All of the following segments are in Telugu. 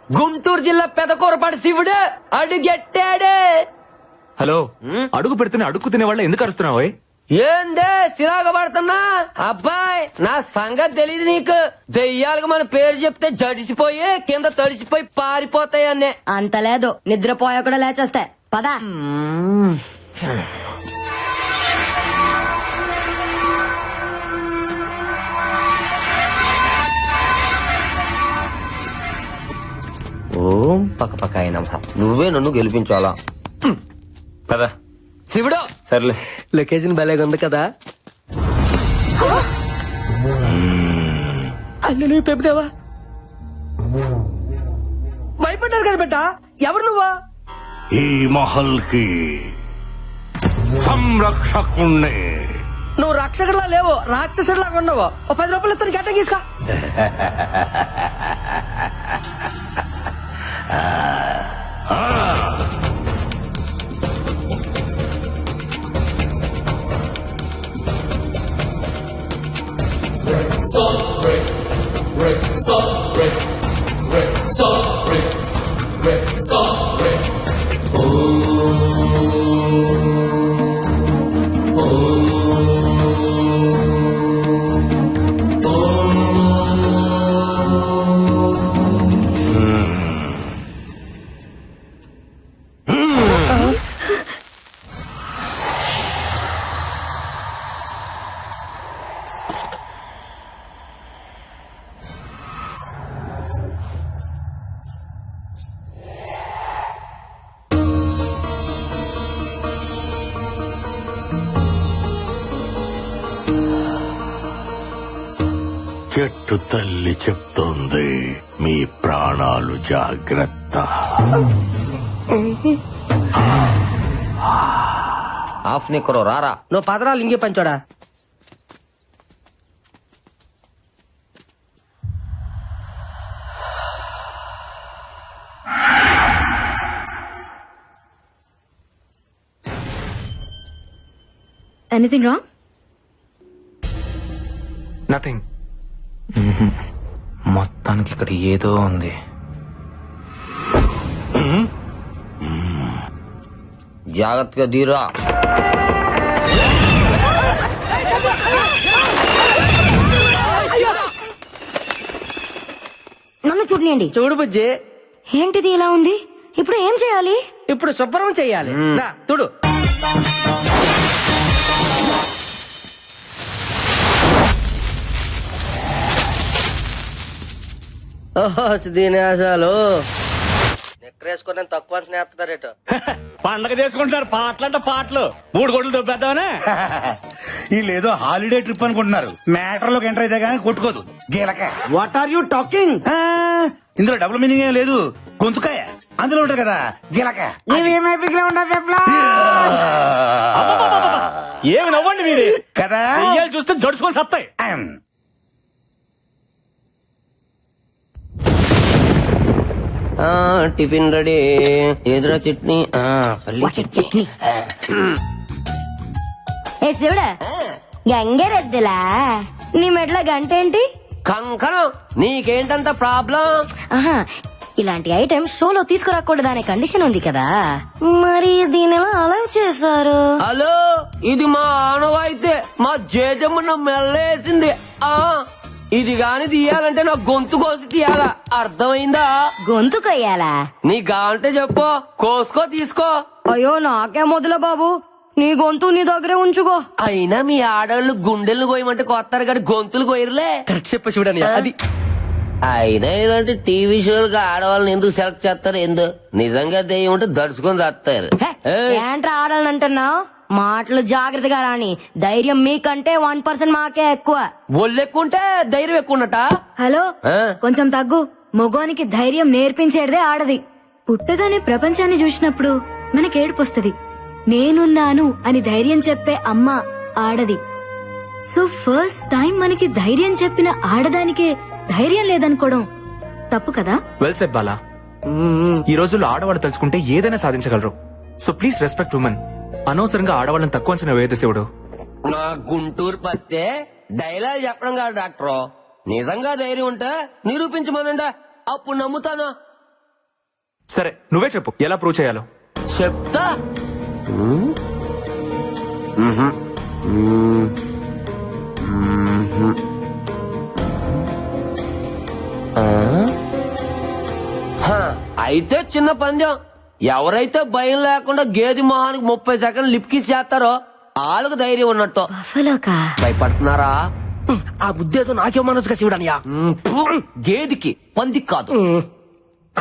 గుంటూరు జిల్లా పెదకూరపాటి శివుడు అడుగెట్టాడే. హలో, అడుగు పెడుతున్న అడుగు తినే వాళ్ళ ఎందుకు అరుస్తున్నావు? ఏందే సిరాగ పడుతున్నా? అబ్బాయి నా సంగతి తెలియదు నీకు. దెయ్యాలకు మన పేరు చెప్తే జడిసిపోయి కింద తడిసిపోయి పారిపోతాయి అన్నే. అంత లేదు, నిద్రపోయా కూడా లేచేస్తా. పదా ఓం పక్క అయినా నువ్వే నన్ను గెలిపించాలా? పదా శివుడు సర్లే. లొకేషన్ భలేగా ఉంది కదా. అల్లు నువ్వు పెప్పుదేవా భయపడ్డారు కదా బిడ్డ. ఎవరు నువ్వా? ఈ మహల్ కి సంరక్షకుణ్ణి. నువ్వు రక్షకుడిలా లేవు, రాక్షసుడిలాగా ఉన్నావు. ఓ 10 రూపాయలు ఇస్తాను, గట్ట తీసుకో. చెట్టు తల్లి చెప్తోంది, మీ ప్రాణాలు జాగ్రత్త. ఆఫ్ నిక్కరో రారా. నువ్వు పదరాలు ఇంకే పంచోడా. Anything wrong? నథింగ్. మొత్తానికి ఇక్కడ ఏదో ఉంది. జాగ్రత్తగా దీరా. నన్ను చూడలేండి. చూడు బుజ్జి, ఏంటిది ఇలా ఉంది? ఇప్పుడు ఏం చేయాలి? ఇప్పుడు శుభ్రం చెయ్యాలి. దా, చూడు. ఓహో దీనేశాలు నెక్కరేసుకుని తక్కువ స్నేహితుడారేటో. పండగ చేసుకుంటున్నారు, పాటలంట పాటలు. 3 కోట్లు దొబ్బేద్దామనే. వీళ్ళేదో హాలిడే ట్రిప్ అనుకుంటున్నారు. మ్యాటర్ లోకి ఎంటర్ అయితే గానీ కొట్టుకోదు గీలక. What are you talking? ఇందులో డబుల్ మీనింగ్ ఏం లేదు. గొంతుకాయ అందులో ఉంటది కదా గీలక. ఏమి నవ్వండి మీరు కదా దెయ్యాలు చూస్తే జడుచుకొని సత్తాయి. Tiffin ready. ఎదురా చట్నీ, పల్లి చట్నీ. ఏ శివుడా, గంగరెద్దులా నీ మెడల గంట ఏంటి? కంకణం. నీకేంటంత ప్రాబ్లం? ఆహా, ఇలాంటి ఐటమ్ షోలో తీసుకురాకూడదు అనే కండిషన్ ఉంది కదా, మరి దీని ఎలా అలౌ చేశారు? హలో, ఇది మా ఆనవాయితే. మా జేజమ్మ మెల్లేసింది. ఇది గాని తీయాలంటే నా గొంతు కోసి తీయాలా, అర్థమైందా? గొంతు కొయ్యాలా? నీ గాంటే చెప్పు, కోసుకో తీసుకో. అయ్యో నాకే మొదల బాబు, నీ గొంతు నీ దగ్గరే ఉంచుకో. అయినా మీ ఆడవాళ్ళు గుండెలు కోయమంటే కొత్తారు కానీ గొంతులు కోయరులే. కరెక్ట్ చెప్ప చూడని అది. అయినా ఇలాంటి టీవీ షోలకు ఆడవాళ్ళని ఎందుకు సెలెక్ట్ చేస్తారు? ఎందు నిజంగా దెయ్యం ఉంటే దడుచుకొని చేస్తారు. ఏంట్రా ఆడాలని అంటున్నావు? మాటలు జాగ్రత్తగా రాని. ధైర్యం మీకంటే 1% మాకే ఎక్కువ. ఒళ్ళెక్కుంటే ధైర్యం ఎక్కువ ఉన్నట. హలో, కొంచెం తగ్గు. మగోనికి ధైర్యం నేర్పించేదే ఆడది. పుట్టగానే ప్రపంచాన్ని చూసినప్పుడు మనకి ఏడుపొస్తది. నేనున్నాను అని ధైర్యం చెప్పే అమ్మ ఆడది. సో ఫస్ట్ టైం మనకి ధైర్యం చెప్పిన ఆడదానికే ధైర్యం లేదనుకోవడం తప్పు కదా? Well said Bala. ఈ రోజుల్లో ఆడవాళ్ళు తలుచుకుంటే ఏదైనా సాధించగలరు. So please respect women. అనవసరంగా ఆడవాళ్ళని తక్కువ అంచనా వేయదు శివుడు. నా గుంటూరు పత్తే డైలాగ్ చెప్పడం కాదు డాక్టర్. నిజంగా ధైర్యం ఉంటే నిరూపించమనండి, అప్పుడు నమ్ముతాను. సరే నువ్వే చెప్పు ఎలా ప్రూవ్ చేయాలో. చెప్తా. అయితే చిన్న పందెం. ఎవరైతే భయం లేకుండా గేది మొహానికి 30 సెకండ్లు లిప్కిస్ చేస్తారో వాళ్ళకు ధైర్యం ఉన్నట్టు. బఫలోకా? భయపడుతున్నారా? ఆ బుద్ధేదో నాకే మనసుగా శివుడనియా. గేదికి పందికి కాదు.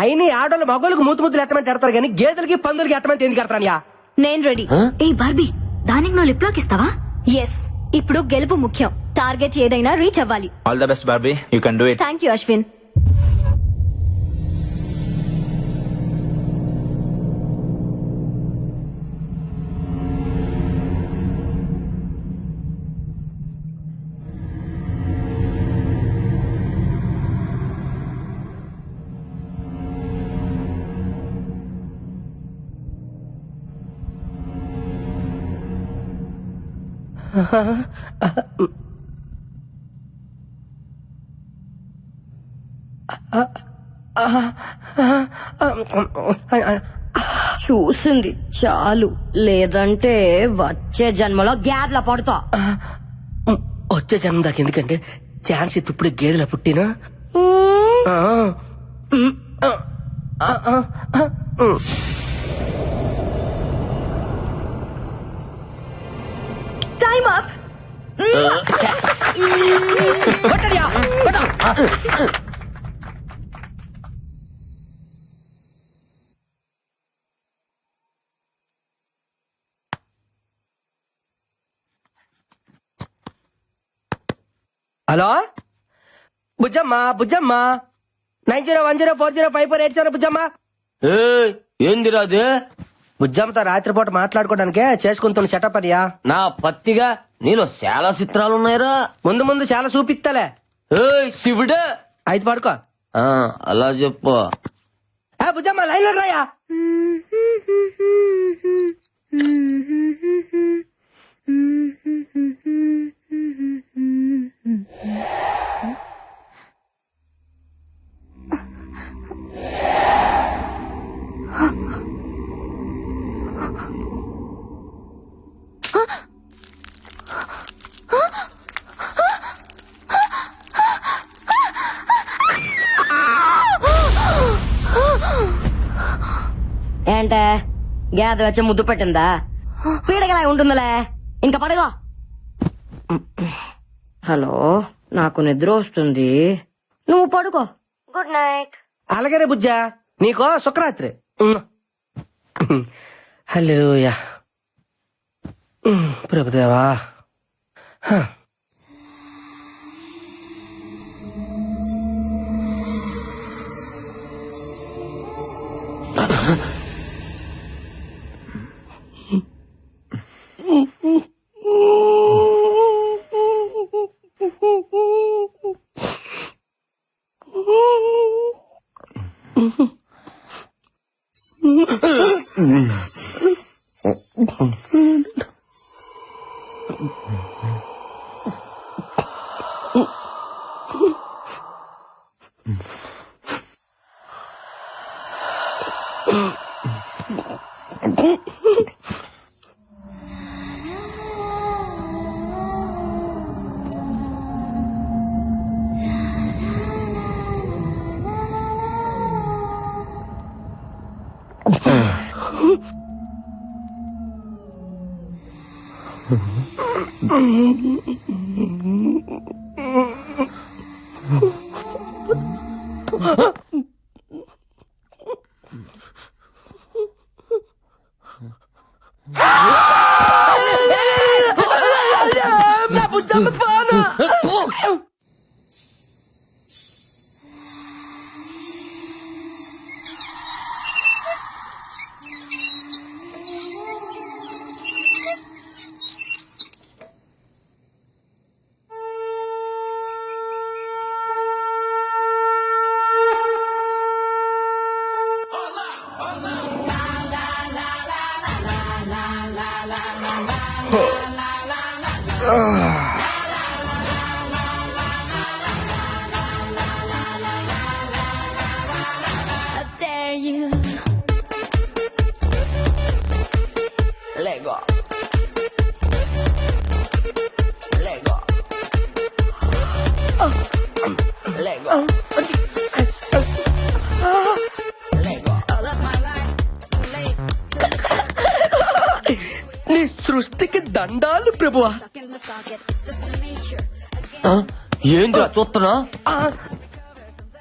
అయినా ఆడోళ్ళు మగోళ్ళకి ముద్దులు ఎట్టమంటే ఎడతారు కానీ గేదెలకి పందులకి ఎట్టమంటే ఎందుకు ఎడతానియా? నేను రెడీ. ఏ బార్బీ, దానికి నువ్వు లిప్ లాక్ ఇస్తావా? ఎస్. ఇప్పుడు గెలుపు ముఖ్యం. టార్గెట్ ఏదైనా రీచ్ అవ్వాలి. All the best Barbie, you can do it. Thank you Ashwin. చూసింది చాలు, లేదంటే వచ్చే జన్మలో గ్యాడ్ల పడతా. వచ్చే జన్మ దాకా ఎందుకంటే ఛాన్స్ ఇప్పుడు గేదెల పుట్టినా. Time up. Hello Bujjamma, Bujjamma 9010405487 Bujjamma. ఏందిరా అది? బుజ్జమ్మతో రాత్రిపూట మాట్లాడుకోవడానికే చేసుకుంటున్న సెటప్ అనియా. నా పత్తిగా నీలో చాలా చిత్రాలు ఉన్నాయిరా. ముందు ముందు చాలా చూపిస్తాలే. శివుడే. అయితే పడుకో. అలా చెప్పు. బుజ్జమ్మ లైన్ లో రాయా. ఏంటే గేద వచ్చి ముద్దు పెట్టిందా? పీడగలా ఉంటుందిలే, ఇంకా పడుకో. హలో, నాకు నిద్ర వస్తుంది, నువ్వు పడుకో. Good night. అలాగనే బుజ్జా, నీకో శుక్రరాత్రి. హల్లెలూయా. ప్రభుదేవా. Dare you సృష్టికి దండాలు ప్రభువా. ఏంద్రా చూస్తున్నా?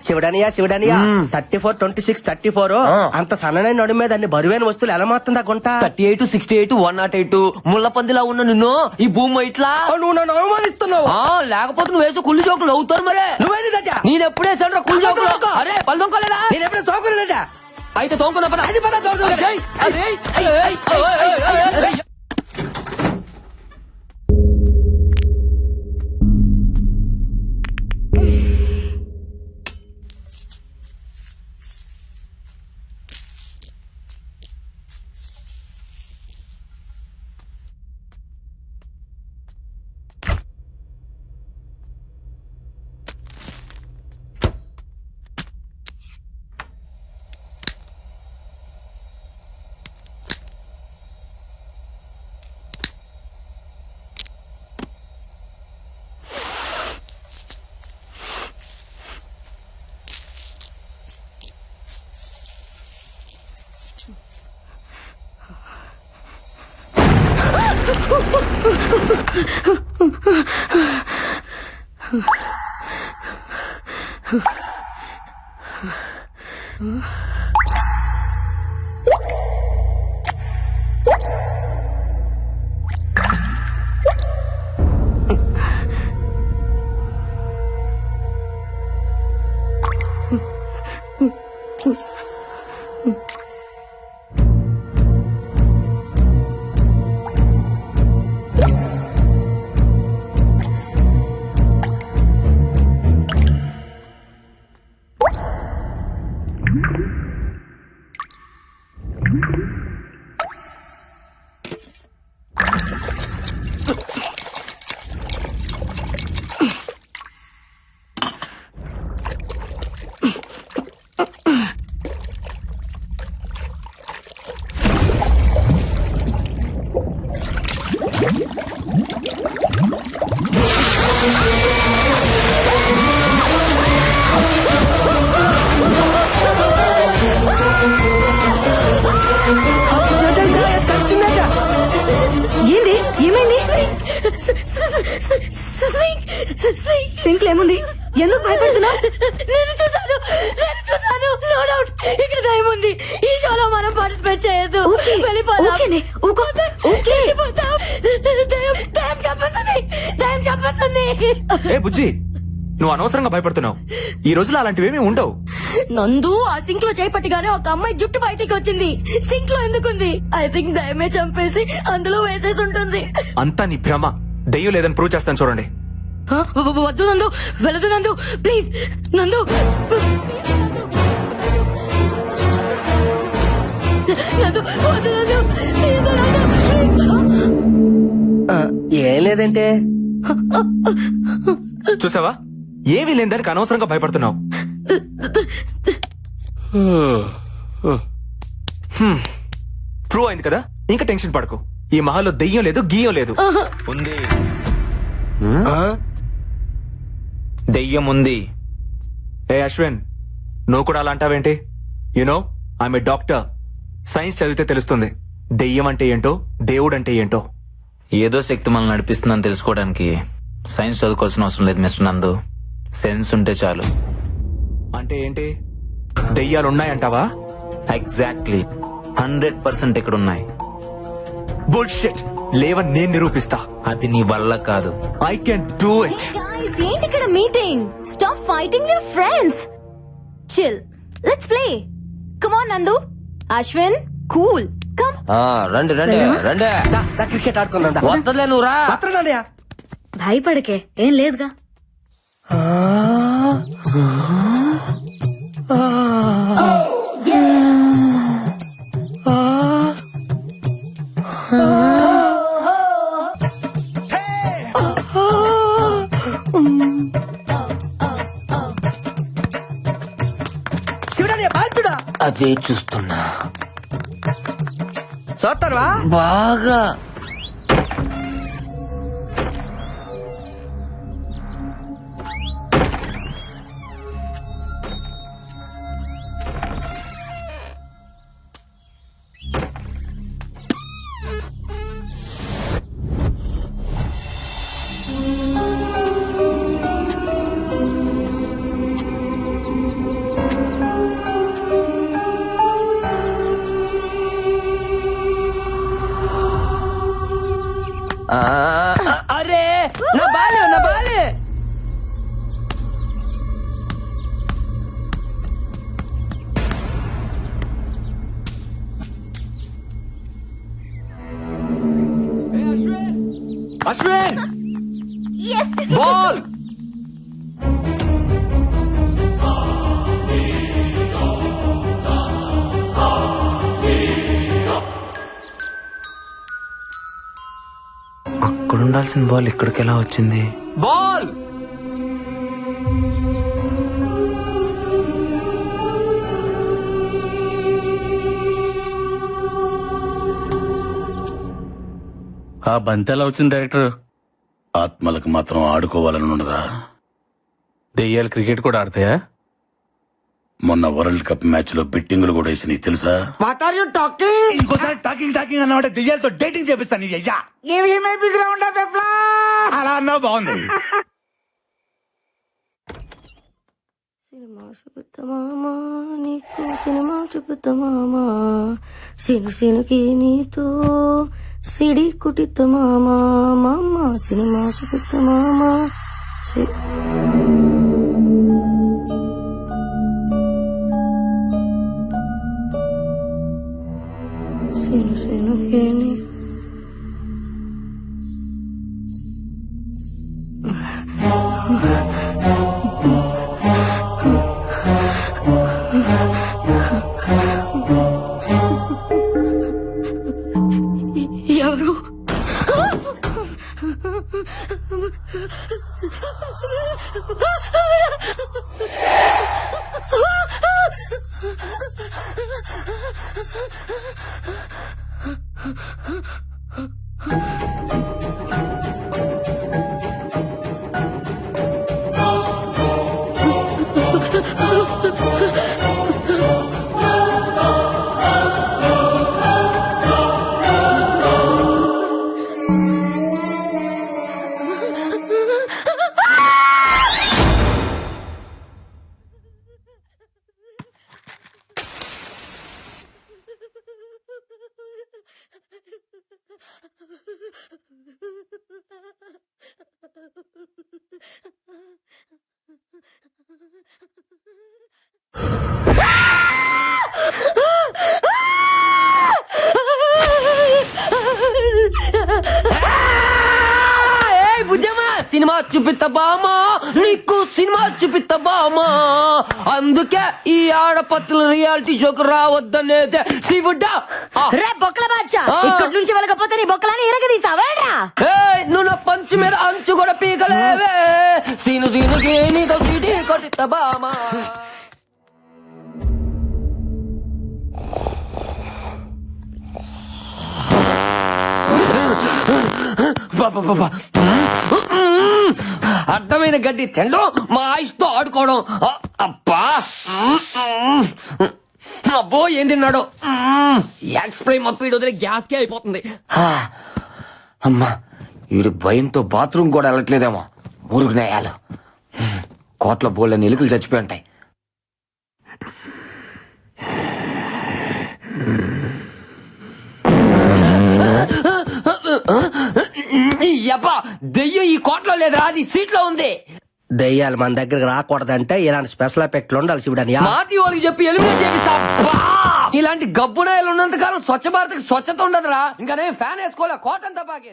శివడానియా 34, 26, 34 అంత సన్ననైన నడు మీద అన్ని బరువైన వస్తువులు ఎలా మారుతుందా గుంట? 38, 68, 108 ముళ్ళ పందిలా ఉన్న నిన్ను ఈ భూమి ఇట్లా నువ్వు నన్ను అవమానిస్తున్నావు. లేకపోతే నువ్వు వేసే కుళ్ళు జోకులు అవుతారు మరే. నువ్వేంటా? నేను ఎప్పుడేసాను కుళ్ళు జోకులు? అరే పళ్ళు తోముకోలేదా? నేను ఎప్పుడు తోకలేదా? అయితే తోముకుందా పద. అది పద తోకలేదు. అరే, అరే, అరే, అరే, అరే. ఏంది ఏమైంది? సింక్ ఏముంది? ఎందుకు భయపడుతున్నావు? నేను చూసాను నో డౌట్ ఇక్కడ దయ్యం ఉంది. ఈ షోలో మనం పార్టిసిపేట్ చేయొద్దు. ఓకేనే, ఊకో. ఓకే. దయ్యం చంపేస్తుంది. ఏ బుజ్జి, నువ్వు అనవసరంగా భయపడుతున్నావు. ఈ రోజులో అలాంటివేమీ ఉండవు. నందు ఆ సింక్ లో చేపట్టిగానే ఒక అమ్మాయి జుట్టు బయటికి వచ్చింది. సింక్ లో ఎందుకుంది? ఐ థింక్ దయ్యమే చంపేసి అందులో వేసేసి ఉంటుంది. అంతా నీ భ్రమ. దెయ్యం లేదని ప్రూవ్ చేస్తాను చూడండి. వద్దు నందు, వెళ్ళదు నందు, ప్లీజ్ నందు. నందు, వద్దు నందు, ప్లీజ్ నందు. ఏం లేదంటే చూసావా, ఏమీ లేని దానికి అనవసరంగా భయపడుతున్నావు. ప్రూవ్ అయింది కదా, ఇంకా టెన్షన్ పడకు. ఈ మహల్లో దెయ్యం లేదు, గీయం లేదు. ఉంది, దెయ్యం ఉంది. ఏ అశ్విన్, నువ్వు కూడా అలా అంటావేంటి? You know I'm a doctor. Science చదివితే తెలుస్తుంది దెయ్యం అంటే ఏంటో, దేవుడు అంటే ఏంటో. ఏదో శక్తి మనల్ని నడిపిస్తుందని తెలుసుకోవడానికి సైన్స్ చదువుకోవాల్సిన అవసరం లేదు మిస్టర్ నందు. సెన్స్ ఉంటే చాలు. అంటే ఏంటి? దెయ్యాలున్నాయంటావా? ఎగ్జాక్ట్లీ 100% ఇక్కడ ఉన్నాయి. బుల్షిట్. లేవని నేను నిరూపిస్తా. అది నీ వల్ల కాదు. I can do it. ఏంటి ఇక్కడ meeting? Stop fighting your friends. Chill, let's play. Come on నందు, అశ్విన్, కూల్, కమ్. రండి రండి రండి. క్రికెట్ ఆడుకుందా? వద్దలే నువ్వు రా. మాత్రనాడయా? భయపడకే, ఏం లేదుగా. శివడానియా బాల్చుడా? అదే చూస్తున్నా చూస్తానువా? బాగా. అశ్విన్ బాల్ అక్కడ ఉండాల్సిన బాల్ ఇక్కడికి ఎలా వచ్చింది? బాల్ ఆ బంతి ఎలా వచ్చింది డైరెక్టర్? ఆత్మలకు మాత్రం ఆడుకోవాలని ఉండదా? దెయ్యాలు క్రికెట్ కూడా ఆడతాయా? మొన్న వరల్డ్ కప్ మ్యాచ్ లో బెట్టింగులు కూడా వేసినాయి తెలుసా? What are you talking? ఇంకోసారి టాకింగ్ టాకింగ్ అన్నమాట దెయ్యాలతో డేటింగ్ చేపిస్తాను. నీ అయ్యా అలా అన్నా బాగుంది. సినిమా చూపుతామా నీకు సినిమా చూపుతామా సిను సినుకి నీతో సిడి కుటితమామా మామ సినిమా చూపుతామా సిను సినుకి ఎవరు సినిమా చూపిస్తా బామా నీకు సినిమా చూపిస్తా బామా అందుకే ఈ ఆడపత్తుల రియాలిటీ షోకు రావద్దనేదే శివుడా. రే బొక్కల బాద్షా ఇక్కడి నుంచి వెళ్ళకపోతే నీ బొక్కలని ఇరగదీస్తావేడ్రా. నువ్వు నా పంచు మీద అంచు కూడా పీకలేవే సీను సీనుకి నీతో సీటీ కొట్టిస్తా బామా. అడ్డమైన గడ్డి తినడం మా ఆయుష్తో ఆడుకోవడం అబ్బా. అబ్బో ఏం తిన్నాడు ఎక్స్ప్రై మొత్తం వీడు వదిలే గ్యాస్కే అయిపోతుంది. అమ్మా వీడు భయంతో బాత్రూమ్ కూడా వెళ్ళట్లేదేమో. మురుగు నేయాలు కోట్ల బోళ్ళని ఎలుకలు చచ్చిపోయి ఉంటాయి. యబ్బా దెయ్యం ఈ కోట్లో లేదా అది సీట్లో ఉంది. దెయ్యాలు మన దగ్గరకు రాకూడదంటే ఇలాంటి స్పెషల్ ఎఫెక్ట్లు ఉండాలి శివుడని. మాటి వాళ్ళకి చెప్పి ఎలిమినేట్ చేపిస్తా. ఇలాంటి గబ్బునాయలు ఉన్నంత కాలం స్వచ్ఛ భారత్ స్వచ్ఛత ఉండదురా. ఇంకా నేను ఫ్యాన్ వేసుకోలే కాటన్ తపాకి.